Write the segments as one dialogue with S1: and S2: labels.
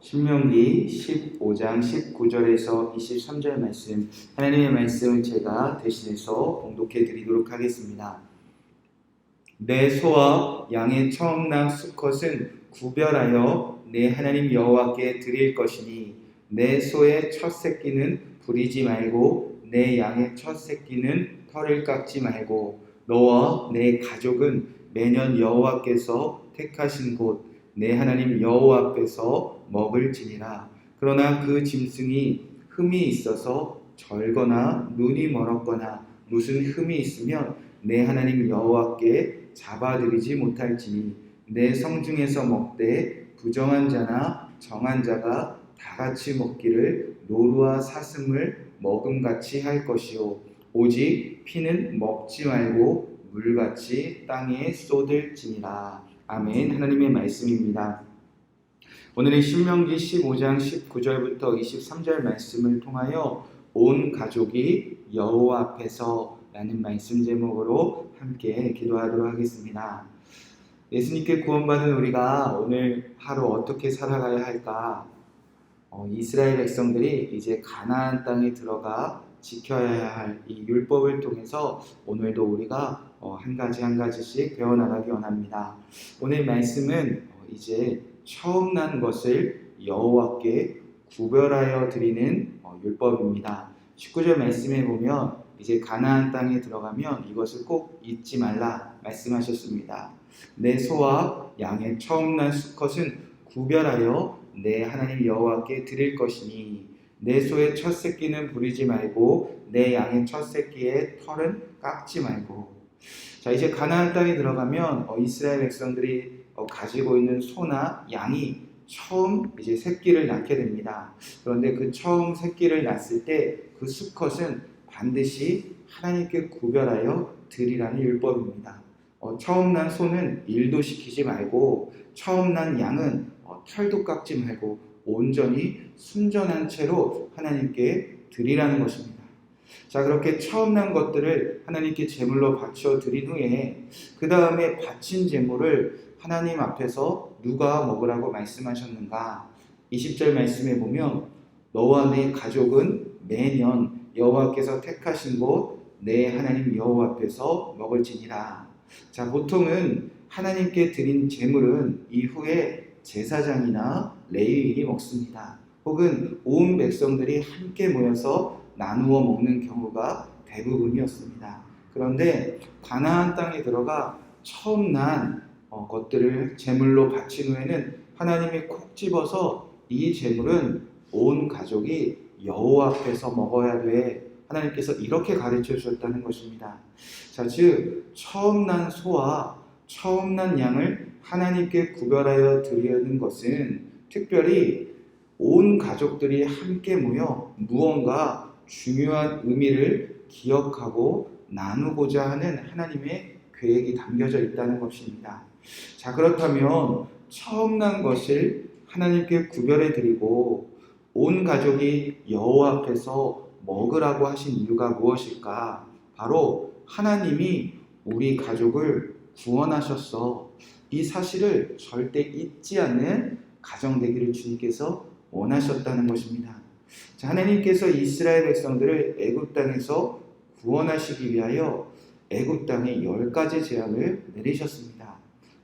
S1: 신명기 15장 19절에서 23절 말씀, 하나님의 말씀을 제가 대신해서 봉독해 드리도록 하겠습니다. 내 소와 양의 처음 난 수컷은 구별하여 내 하나님 여호와께 드릴 것이니 내 소의 첫 새끼는 부리지 말고 내 양의 첫 새끼는 털을 깎지 말고 너와 내 가족은 매년 여호와께서 택하신 곳 내 하나님 여호와 앞에서 먹을지니라. 그러나 그 짐승이 흠이 있어서 절거나 눈이 멀었거나 무슨 흠이 있으면 내 하나님 여호와께 잡아들이지 못할지니 내 성중에서 먹되 부정한 자나 정한 자가 다 같이 먹기를 노루와 사슴을 먹음같이 할 것이요 오직 피는 먹지 말고 물같이 땅에 쏟을지니라. 아멘. 하나님의 말씀입니다. 오늘은 신명기 15장 19절부터 23절 말씀을 통하여 온 가족이 여호와 앞에서 라는 말씀 제목으로 함께 기도하도록 하겠습니다. 예수님께 구원받은 우리가 오늘 하루 어떻게 살아가야 할까? 이스라엘 백성들이 이제 가나안 땅에 들어가 지켜야 할 이 율법을 통해서 오늘도 우리가 한 가지씩 배워나가기 원합니다. 오늘 말씀은 이제 처음 난 것을 여호와께 구별하여 드리는 율법입니다. 19절 말씀에 보면 이제 가나안 땅에 들어가면 이것을 꼭 잊지 말라 말씀하셨습니다. 내 소와 양의 처음 난 수컷은 구별하여 내 하나님 여호와께 드릴 것이니 내 소의 첫 새끼는 부리지 말고 내 양의 첫 새끼의 털은 깎지 말고. 자, 이제 가나안 땅에 들어가면 이스라엘 백성들이 가지고 있는 소나 양이 처음 이제 새끼를 낳게 됩니다. 그런데 그 처음 새끼를 낳았을 때 그 수컷은 반드시 하나님께 구별하여 드리라는 율법입니다. 처음 난 소는 일도 시키지 말고 처음 난 양은 털도 깎지 말고 온전히 순전한 채로 하나님께 드리라는 것입니다. 자, 그렇게 처음 난 것들을 하나님께 제물로 바쳐 드린 후에 그 다음에 바친 제물을 하나님 앞에서 누가 먹으라고 말씀하셨는가? 20절 말씀에 보면 너와 내 가족은 매년 여호와께서 택하신 곳 내 하나님 여호와 앞에서 먹을지니라. 자, 보통은 하나님께 드린 제물은 이후에 제사장이나 레위인이 먹습니다. 혹은 온 백성들이 함께 모여서 나누어 먹는 경우가 대부분이었습니다. 그런데 가나안 땅에 들어가 처음 난 것들을 제물로 바친 후에는 하나님이 콕 집어서 이 제물은 온 가족이 여호와 앞에서 먹어야 돼. 하나님께서 이렇게 가르쳐 주셨다는 것입니다. 자, 즉 처음 난 소와 처음 난 양을 하나님께 구별하여 드리는 것은 특별히 온 가족들이 함께 모여 무언가 중요한 의미를 기억하고 나누고자 하는 하나님의 계획이 담겨져 있다는 것입니다. 자, 그렇다면 처음 난 것을 하나님께 구별해 드리고 온 가족이 여호와 앞에서 먹으라고 하신 이유가 무엇일까? 바로 하나님이 우리 가족을 구원하셨어. 이 사실을 절대 잊지 않는 가정 되기를 주님께서 원하셨다는 것입니다. 자, 하나님께서 이스라엘 백성들을 애굽 땅에서 구원하시기 위하여 애굽 땅에 10가지 재앙을 내리셨습니다.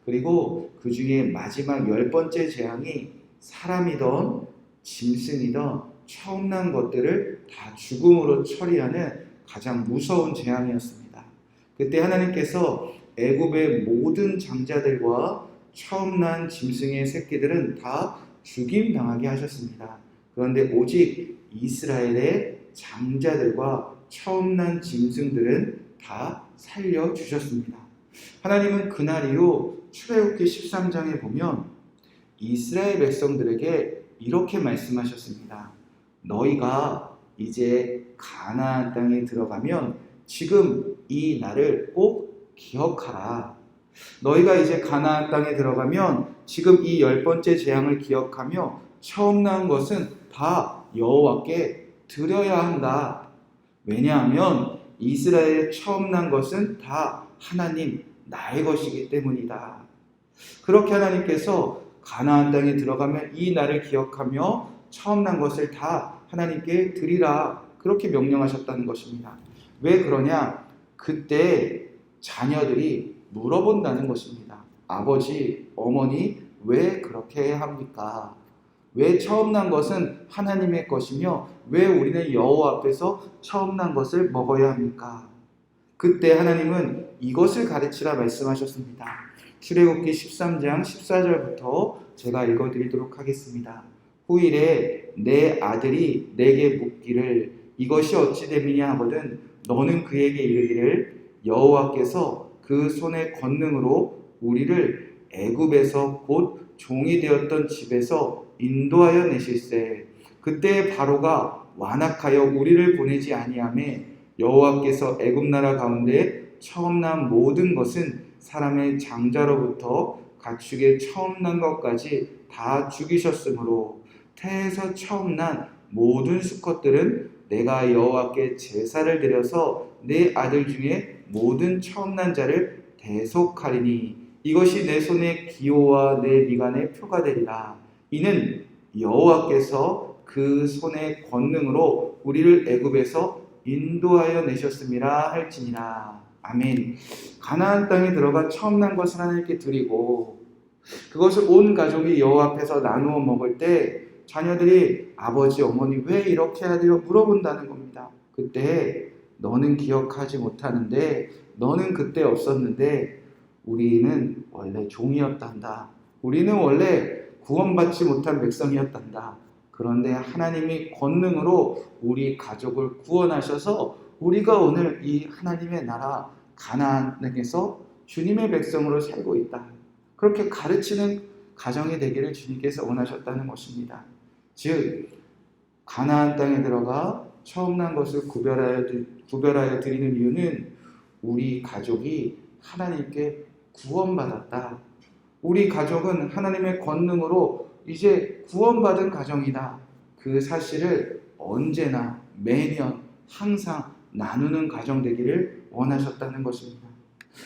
S1: 그리고 그 중에 마지막 10번째 재앙이 사람이든 짐승이든 처음 난 것들을 다 죽음으로 처리하는 가장 무서운 재앙이었습니다. 그때 하나님께서 애굽의 모든 장자들과 처음 난 짐승의 새끼들은 다 죽임당하게 하셨습니다. 그런데 오직 이스라엘의 장자들과 처음 난 짐승들은 다 살려주셨습니다. 하나님은 그날 이후 출애굽기 13장에 보면 이스라엘 백성들에게 이렇게 말씀하셨습니다. 너희가 이제 가나안 땅에 들어가면 지금 이 날을 꼭 기억하라. 너희가 이제 가나안 땅에 들어가면 지금 이 10번째 재앙을 기억하며 처음 난 것은 다 여호와께 드려야 한다. 왜냐하면 이스라엘의 처음 난 것은 다 하나님 나의 것이기 때문이다. 그렇게 하나님께서 가나안 땅에 들어가면 이 날을 기억하며 처음 난 것을 다 하나님께 드리라, 그렇게 명령하셨다는 것입니다. 왜 그러냐? 그때 자녀들이 물어본다는 것입니다. 아버지, 어머니, 왜 그렇게 합니까? 왜 처음 난 것은 하나님의 것이며 왜 우리는 여호와 앞에서 처음 난 것을 먹어야 합니까? 그때 하나님은 이것을 가르치라 말씀하셨습니다. 출애굽기 13장 14절부터 제가 읽어드리도록 하겠습니다. 후일에 내 아들이 내게 묻기를 이것이 어찌 됨이냐 하거든 너는 그에게 이르기를 여호와께서 그 손의 권능으로 우리를 애굽에서 곧 종이 되었던 집에서 인도하여 내실세. 그때 바로가 완악하여 우리를 보내지 아니하매 여호와께서 애굽 나라 가운데 처음 난 모든 것은 사람의 장자로부터 가축의 처음 난 것까지 다 죽이셨으므로 태에서 처음 난 모든 수컷들은 내가 여호와께 제사를 드려서 내 아들 중에 모든 처음 난 자를 대속하리니 이것이 내 손의 기호와 내 미간의 표가 되리라. 이는 여호와께서 그 손의 권능으로 우리를 애굽에서 인도하여 내셨음이라 할지니라. 아멘. 가나안 땅에 들어가 처음 난 것을 하나님께 드리고 그것을 온 가족이 여호와 앞에서 나누어 먹을 때 자녀들이 아버지, 어머니 왜 이렇게 해야 돼요? 물어본다는 겁니다. 그때 너는 기억하지 못하는데 너는 그때 없었는데 우리는 원래 종이었단다. 우리는 원래 구원받지 못한 백성이었단다. 그런데 하나님이 권능으로 우리 가족을 구원하셔서 우리가 오늘 이 하나님의 나라 가나안에서 주님의 백성으로 살고 있다. 그렇게 가르치는 가정이 되기를 주님께서 원하셨다는 것입니다. 즉 가나안 땅에 들어가 처음 난 것을 구별하여 드리는 이유는 우리 가족이 하나님께 구원받았다. 우리 가족은 하나님의 권능으로 이제 구원받은 가정이다. 그 사실을 언제나 매년 항상 나누는 가정 되기를 원하셨다는 것입니다.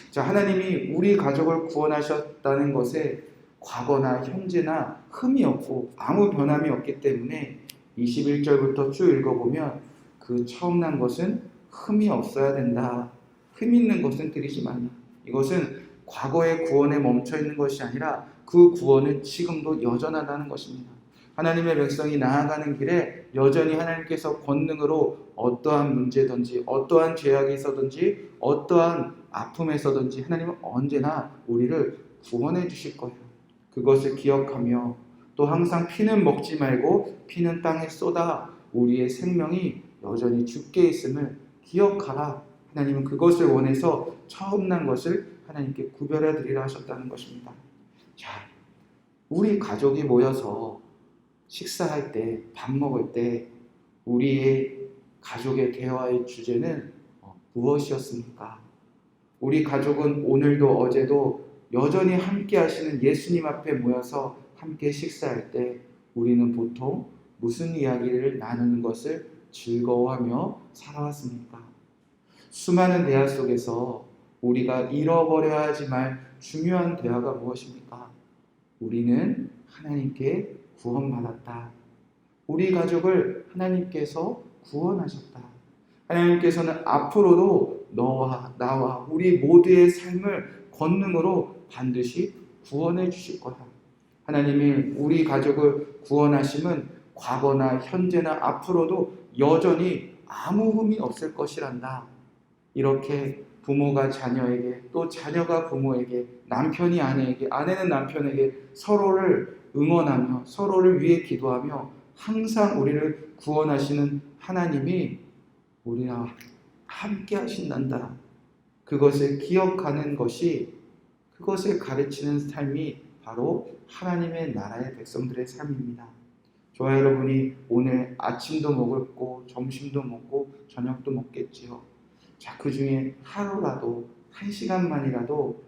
S1: 자, 하나님이 우리 가족을 구원하셨다는 것에 과거나 현재나 흠이 없고 아무 변함이 없기 때문에 21절부터 쭉 읽어보면 그 처음 난 것은 흠이 없어야 된다. 흠 있는 것은 드리지 말라. 이것은 과거의 구원에 멈춰 있는 것이 아니라 그 구원은 지금도 여전하다는 것입니다. 하나님의 백성이 나아가는 길에 여전히 하나님께서 권능으로 어떠한 문제든지 어떠한 죄악이 있어든지 어떠한 아픔에서든지 하나님은 언제나 우리를 구원해 주실 거예요. 그것을 기억하며 또 항상 피는 먹지 말고 피는 땅에 쏟아 우리의 생명이 여전히 죽게 있음을 기억하라. 하나님은 그것을 원해서 처음 난 것을 하나님께 구별해 드리라 하셨다는 것입니다. 자, 우리 가족이 모여서 식사할 때, 밥 먹을 때 우리의 가족의 대화의 주제는 무엇이었습니까? 우리 가족은 오늘도 어제도 여전히 함께 하시는 예수님 앞에 모여서 함께 식사할 때 우리는 보통 무슨 이야기를 나누는 것을 즐거워하며 살아왔습니까? 수많은 대화 속에서 우리가 잃어버려야 하지 말 중요한 대화가 무엇입니까? 우리는 하나님께 구원받았다. 우리 가족을 하나님께서 구원하셨다. 하나님께서는 앞으로도 너와 나와 우리 모두의 삶을 권능으로 반드시 구원해 주실 거다. 하나님이 우리 가족을 구원하심은 과거나 현재나 앞으로도 여전히 아무 흠이 없을 것이란다. 이렇게 부모가 자녀에게 또 자녀가 부모에게 남편이 아내에게 아내는 남편에게 서로를 응원하며 서로를 위해 기도하며 항상 우리를 구원하시는 하나님이 우리와 함께 하신단다. 그것을 기억하는 것이 그것을 가르치는 삶이 바로 하나님의 나라의 백성들의 삶입니다. 저와 여러분이 오늘 아침도 먹었고 점심도 먹고 저녁도 먹겠지요. 자, 그 중에 하루라도 한 시간만이라도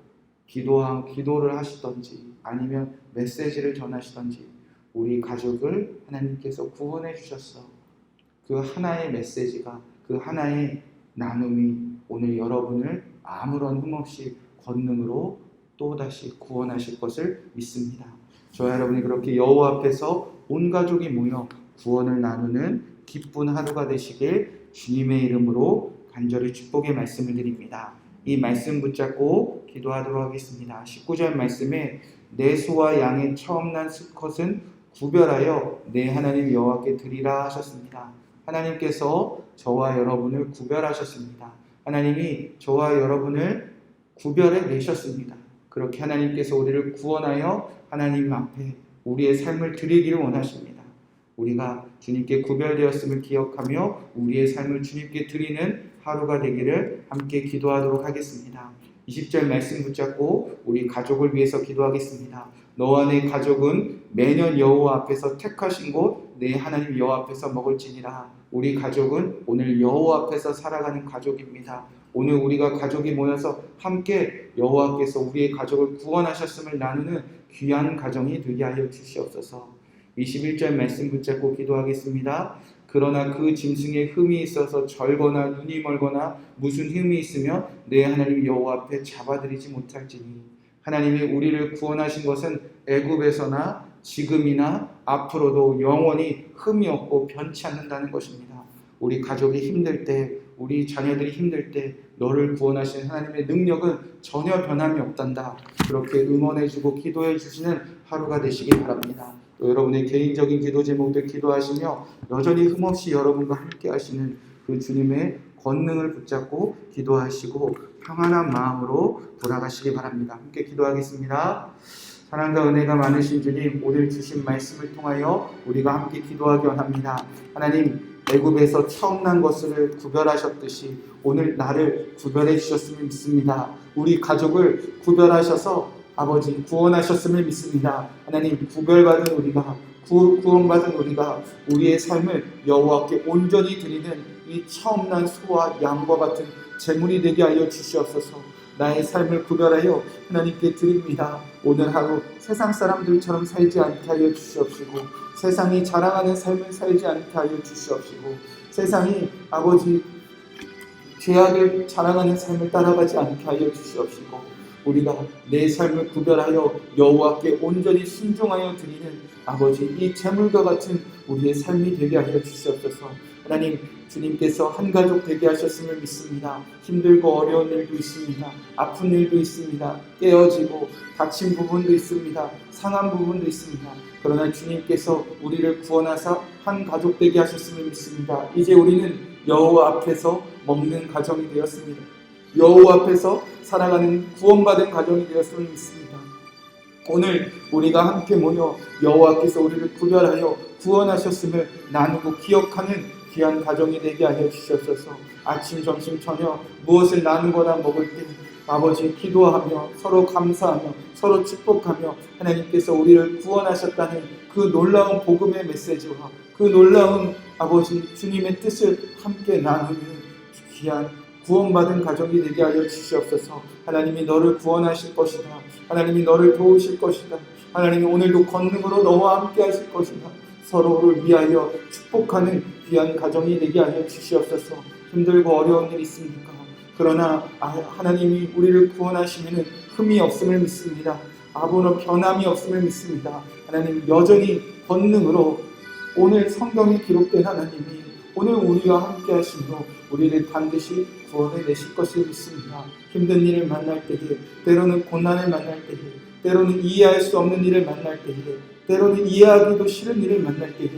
S1: 기도를 하시던지 아니면 메시지를 전하시던지 우리 가족을 하나님께서 구원해 주셨어. 그 하나의 메시지가 그 하나의 나눔이 오늘 여러분을 아무런 흠 없이 권능으로 또다시 구원하실 것을 믿습니다. 저와 여러분이 그렇게 여호와 앞에서 온 가족이 모여 구원을 나누는 기쁜 하루가 되시길 주님의 이름으로 간절히 축복의 말씀을 드립니다. 이 말씀 붙잡고 기도하도록 하겠습니다. 19절 말씀에 내 소와 양의 처음 난 수컷은 구별하여 내 하나님 여호와께 드리라 하셨습니다. 하나님께서 저와 여러분을 구별하셨습니다. 하나님이 저와 여러분을 구별해 내셨습니다. 그렇게 하나님께서 우리를 구원하여 하나님 앞에 우리의 삶을 드리기를 원하십니다. 우리가 주님께 구별되었음을 기억하며 우리의 삶을 주님께 드리는 하루가 되기를 함께 기도하도록 하겠습니다. 20절 말씀 붙잡고 우리 가족을 위해서 기도하겠습니다. 너와 내 가족은 매년 여호와 앞에서 택하신 곳 내 하나님 여호와 앞에서 먹을지니라. 우리 가족은 오늘 여호와 앞에서 살아가는 가족입니다. 오늘 우리가 가족이 모여서 함께 여호와께서 우리의 가족을 구원하셨음을 나누는 귀한 가정이 되게 하여 주시옵소서. 21절 말씀 붙잡고 기도하겠습니다. 그러나 그 짐승에 흠이 있어서 절거나 눈이 멀거나 무슨 흠이 있으면 내 하나님 여호와 앞에 잡아들이지 못할지니. 하나님이 우리를 구원하신 것은 애굽에서나 지금이나 앞으로도 영원히 흠이 없고 변치 않는다는 것입니다. 우리 가족이 힘들 때, 우리 자녀들이 힘들 때 너를 구원하신 하나님의 능력은 전혀 변함이 없단다. 그렇게 응원해주고 기도해주시는 하루가 되시기 바랍니다. 또 여러분의 개인적인 기도 제목들 기도하시며 여전히 흠없이 여러분과 함께 하시는 그 주님의 권능을 붙잡고 기도하시고 평안한 마음으로 돌아가시기 바랍니다. 함께 기도하겠습니다. 사랑과 은혜가 많으신 주님, 오늘 주신 말씀을 통하여 우리가 함께 기도하기 원합니다. 하나님, 애굽에서 처음 난 것을 구별하셨듯이 오늘 나를 구별해 주셨음을 믿습니다. 우리 가족을 구별하셔서 아버지 구원하셨음을 믿습니다. 하나님, 구별받은 우리가 구원받은 우리가 우리의 삶을 여호와께 온전히 드리는 이 처음 난 소와 양과 같은 제물이 되게 하여 주시옵소서. 나의 삶을 구별하여 하나님께 드립니다. 오늘 하루 세상 사람들처럼 살지 않게 하여 주시옵시고, 세상이 자랑하는 삶을 살지 않게 하여 주시옵시고, 세상이 아버지 죄악을 자랑하는 삶을 따라가지 않게 하여 주시옵시고, 우리가 내 삶을 구별하여 여호와께 온전히 순종하여 드리는 아버지 이 제물과 같은 우리의 삶이 되게 하여 주시옵소서. 하나님, 주님께서 한 가족 되게 하셨음을 믿습니다. 힘들고 어려운 일도 있습니다. 아픈 일도 있습니다. 깨어지고 다친 부분도 있습니다. 상한 부분도 있습니다. 그러나 주님께서 우리를 구원하사 한 가족 되게 하셨음을 믿습니다. 이제 우리는 여호와 앞에서 먹는 가정이 되었습니다. 여호와 앞에서 살아가는 구원받은 가정이 되었음을 믿습니다. 오늘 우리가 함께 모여 여호와께서 우리를 구별하여 구원하셨음을 나누고 기억하는 귀한 가정이 되게 하여 주시옵소서. 아침, 점심, 저녁 무엇을 나누거나 먹을 때 아버지 기도하며 서로 감사하며 서로 축복하며 하나님께서 우리를 구원하셨다는 그 놀라운 복음의 메시지와 그 놀라운 아버지 주님의 뜻을 함께 나누는 귀한 구원받은 가정이 되게 하여 주시옵소서. 하나님이 너를 구원하실 것이다. 하나님이 너를 도우실 것이다. 하나님이 오늘도 권능으로 너와 함께 하실 것이다. 서로를 위하여 축복하는 귀한 가정이 되게 하여 주시옵소서. 힘들고 어려운 일 있습니까? 그러나 하나님이 우리를 구원하시면 흠이 없음을 믿습니다. 아무런 변함이 없음을 믿습니다. 하나님 여전히 권능으로 오늘 성경에 기록된 하나님이 오늘 우리와 함께 하시며 우리를 반드시 구원해 내실 것을 믿습니다. 힘든 일을 만날 때에, 때로는 고난을 만날 때에, 때로는 이해할 수 없는 일을 만날 때에, 때로는 이해하기도 싫은 일을 만날 때에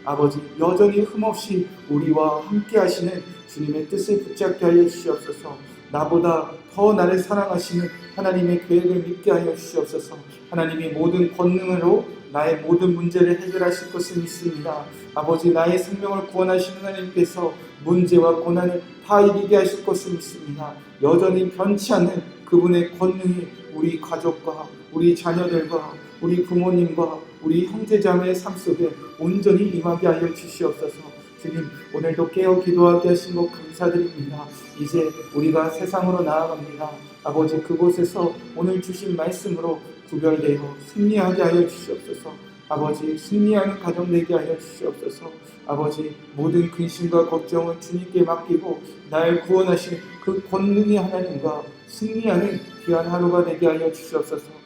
S1: 아버지 여전히 흠없이 우리와 함께 하시는 주님의 뜻을 붙잡게 하여 주시옵소서. 나보다 더 나를 사랑하시는 하나님의 계획을 믿게 하여 주시옵소서. 하나님이 모든 권능으로 나의 모든 문제를 해결하실 것을 믿습니다. 아버지 나의 생명을 구원하시는 하나님께서 문제와 고난을 다 이기게 하실 것을 믿습니다. 여전히 변치 않는 그분의 권능이 우리 가족과 우리 자녀들과 우리 부모님과 우리 형제자매의 삶 속에 온전히 임하게 하여 주시옵소서. 주님, 오늘도 깨어 기도하게 하신 것 감사드립니다. 이제 우리가 세상으로 나아갑니다. 아버지 그곳에서 오늘 주신 말씀으로 구별되어 승리하게 하여 주시옵소서. 아버지 승리하는 가정 되게 하여 주시옵소서. 아버지 모든 근심과 걱정을 주님께 맡기고 날 구원하신 그 권능의 하나님과 승리하는 귀한 하루가 되게 하여 주시옵소서.